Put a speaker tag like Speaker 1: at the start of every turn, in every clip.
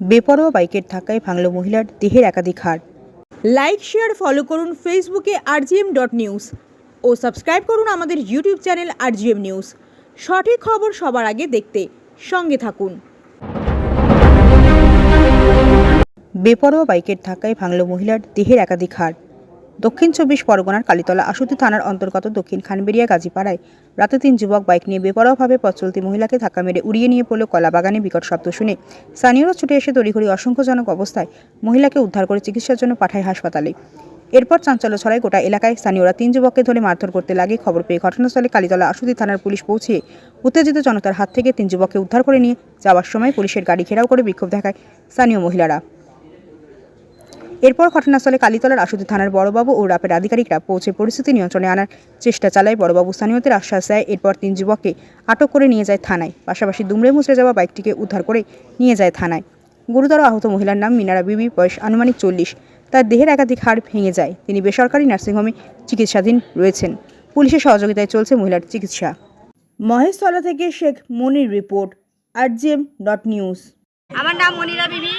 Speaker 1: বেপরোয়া বাইকের ধাক্কায় ভাঙল মহিলার দেহের একাধিক হাড়। লাইক শেয়ার ফলো করুন ফেসবুকে rgm.news ও সাবস্ক্রাইব করুন আমাদের ইউটিউব চ্যানেল rgm নিউজ। সঠিক খবর সবার আগে দেখতে সঙ্গে থাকুন। বেপরোয়া বাইকের ধাক্কায় ভাঙল মহিলার দেহের একাধিক হাড়। দক্ষিণ 24 পরগনার কালীতলা আশুতি থানার অন্তর্গত দক্ষিণ খানবেড়িয়া গাজীপাড়ায় রাতে 3 যুবক বাইক নিয়ে বেপরোয়াভাবে পথ চলতি মহিলাকে ধাক্কা মেরে উড়িয়ে নিয়ে পড়ল কলাবাগানে। বিকট শব্দ শুনে স্থানীয়রা ছুটে এসে তড়িঘড়ি আশঙ্কাজনক অবস্থায় মহিলাকে উদ্ধার করে চিকিৎসার জন্য পাঠায় হাসপাতালে। এরপর চাঞ্চল্য ছড়ায় গোটা এলাকায়। স্থানীয়রা 3 যুবককে ধরে মারধর করতে লাগে। খবর পেয়ে ঘটনাস্থলে কালীতলা আশুতি থানার পুলিশ পৌঁছে উত্তেজিত জনতার হাত থেকে 3 যুবককে উদ্ধার করে নিয়ে যাওয়ার সময় পুলিশের গাড়ি ঘেরাও করে বিক্ষোভ দেখায় স্থানীয় মহিলারা। এরপর ঘটনাস্থলে কালীতলার আশুতি থানার বড়বাবু ও রাপের আধিকারিকরা পৌঁছে পরিস্থিতি নিয়ন্ত্রণে আনার চেষ্টা চালায়। বড়বাবু স্থানীয়দের আশ্বাস দেয়। এরপর 3 যুবককে আটক করে নিয়ে যায় থানায়। পাশাপাশি দুমড়ে মুচড়ে যাওয়া বাইকটিকে উদ্ধার করে নিয়ে যায় থানায়। গুরুতর আহত মহিলার নাম মিনারা বিবি, বয়স আনুমানিক 40। তার দেহের একাধিক হাড় ভেঙে যায়। তিনি বেসরকারি নার্সিংহোমে চিকিৎসাধীন রয়েছেন। পুলিশের সহযোগিতায় চলছে মহিলার চিকিৎসা। মহেশতলা থেকে শেখ মনির রিপোর্ট, rgm.news।
Speaker 2: আমার নাম মনিরা বিবি।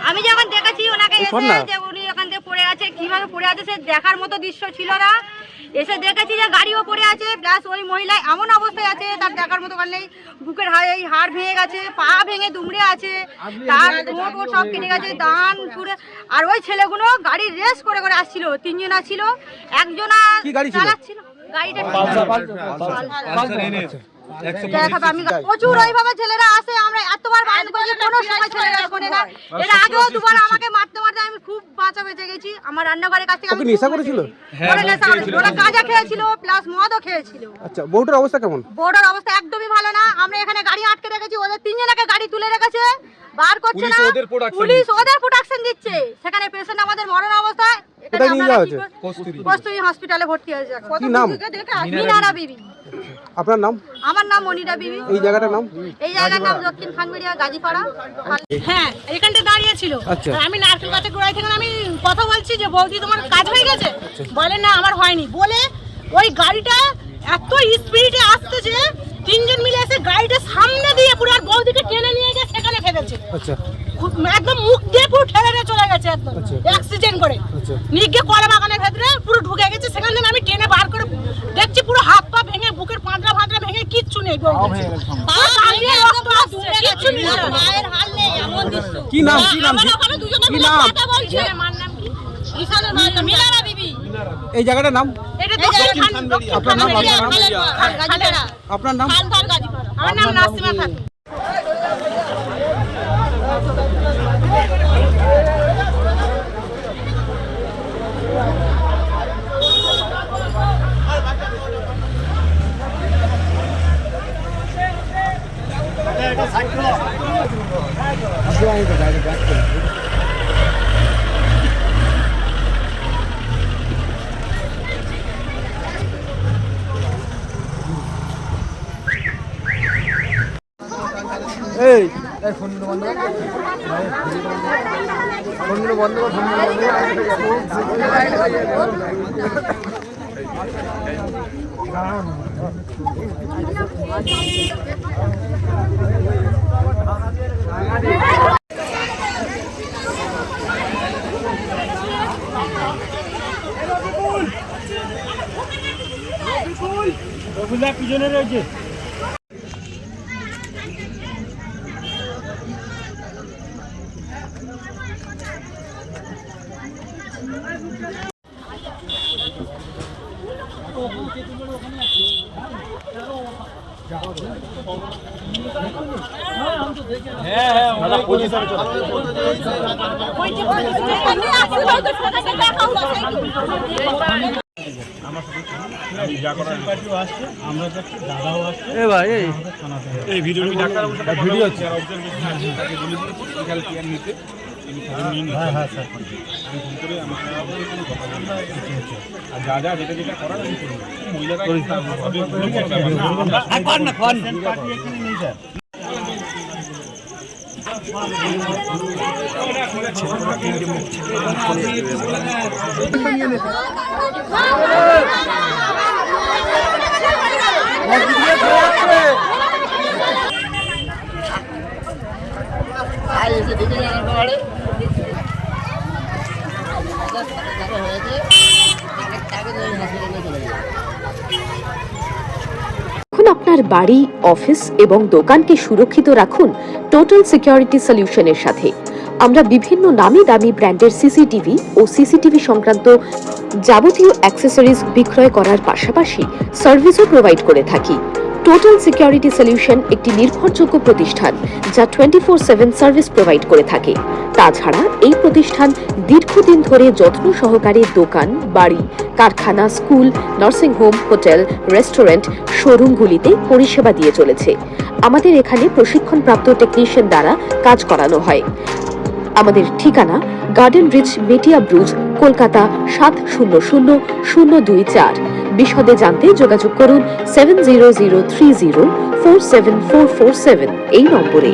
Speaker 2: আমি যখন দেখেছি ওনাকে এসে যে উনি ওখান থেকে পড়ে আছে, কিভাবে পড়ে আছে সে দেখার মতো দৃশ্য ছিল না। এসে দেখেছি যে গাড়িও পড়ে আছে, প্লাস ওই মহিলা এমন অবস্থায় আছে তার দেখার মতো কারণে বুকের হাড় ভেঙে গেছে, পা ভেঙে দুমড়ে আছে, তার ঠোঁট সব কেটে গেছে, দান পুরো। আর ওই ছেলেগুলো গাড়ির রেস করে করে আসছিল। 3 জনা ছিল, একজনা চালাচ্ছিল গাড়িটা। আমি প্রচুর ওইভাবে ছেলেরা আসে, আমরা এতবার বারণ করি, কোনো সময় ছেলেরা শোনে না। এর আগেও দুবার আমাকে মারতে মারতে আমি খুব বাঁচা বেঁচে গেছি। আমার রান্নাঘরের কাছ থেকে
Speaker 3: নেশা করেছিল,
Speaker 2: ওরা গাঁজা খেয়েছিল, প্লাস মদও খেয়েছিল।
Speaker 3: আচ্ছা, বউটার অবস্থা কেমন?
Speaker 2: বউটার অবস্থা একদমই ভালো না। আমরা এখানে গাড়ি আটকে রেখেছি, ওদের 3 জনকে গাড়ি তুলে রেখেছে, বার করছে না। পুলিশ ওদের প্রোটেকশন দিচ্ছে। সেখানে পেশেন্ট আমাদের মরণ অবস্থায় কস্তুরী হসপিটালে ভর্তি হয়েছে।
Speaker 3: কি নাম?
Speaker 2: মিনারা বিবি।
Speaker 3: আপনার নাম?
Speaker 2: আমার নাম মনিরা বিবি।
Speaker 3: এই জায়গাটার নাম?
Speaker 2: এই জায়গার নাম দক্ষিণ খানবেড়িয়া গাজীপাড়া। হ্যাঁ, এখানটা দাঁড়িয়ে ছিল। আমি নারকেল গাছের গোড়ায় থেকে আমি কথা বলছি যে বৌদি তোমার কাজ হয়ে গেছে? বলে না আমার হয়নি। বলে ওই গাড়িটা এত স্পিডে আসতেছে, 3 জন মিলে এসে গাড়িটা সামনে দিয়ে পুরো আর বৌদিকে টেনে নিয়ে গিয়ে সেখানে ফেলেছে। আচ্ছা, একদম মুখ দিয়ে পুরো ঠেলে নিয়ে চলে গেছে, একদম অ্যাক্সিডেন্ট করে নিয়ে গিয়ে কলা বাগানের ভেতরে পুরো ঢুকে গেছে। সেখান থেকে আমি টেনে বার করে দেখছি পুরো হাত পা ভেঙে, বুকের পাঁজরা ভাঁজরা ভেঙে কিচ্ছু নেই।
Speaker 3: কি নাম? কি নাম? কি নাম?
Speaker 2: মিনারা বিবি।
Speaker 3: এই জায়গাটার নাম? আপনার নাম? আপনার নাম?
Speaker 2: আমার নাম নাসিমা খাতুন।
Speaker 3: এই ফোন বন্ধ কর, ফোন বন্ধ কর, পিছনে রয়েছে। ভিডিও হচ্ছে। আর যা যা যেটা যেটা করার আমি করবো। মহিলারা
Speaker 4: এখন আপনার বাড়ি, অফিস এবং দোকানকে সুরক্ষিত রাখুন টোটাল সিকিউরিটি সলিউশনের সাথে। আমরা বিভিন্ন নামি দামি ব্র্যান্ডের সিসিটিভি ও সিসিটিভি সংক্রান্ত যাবতীয় অ্যাক্সেসরিজ বিক্রয় করার পাশাপাশি সার্ভিসও প্রোভাইড করে থাকি। টোটাল সিকিউরিটি সলিউশন একটি নির্ভরযোগ্য প্রতিষ্ঠান যা 24/7 সার্ভিস প্রোভাইড করে থাকে। তাছাড়া এই প্রতিষ্ঠান দীর্ঘদিন ধরে যত্ন সহকারে দোকান, বাড়ি, কারখানা, school, nursing home, hotel, restaurant, শোরুমগুলিতে পরিষেবা দিয়ে চলেছে। আমাদের এখানে প্রশিক্ষণপ্রাপ্ত টেকনিশিয়ান দ্বারা কাজ করানো হয়। আমাদের ঠিকানা গার্ডেন রিচ, মেটিয়া ব্রুজ, কলকাতা 700024। বিশদে জানতে যোগাযোগ করুন 7003047447 এই নম্বরে।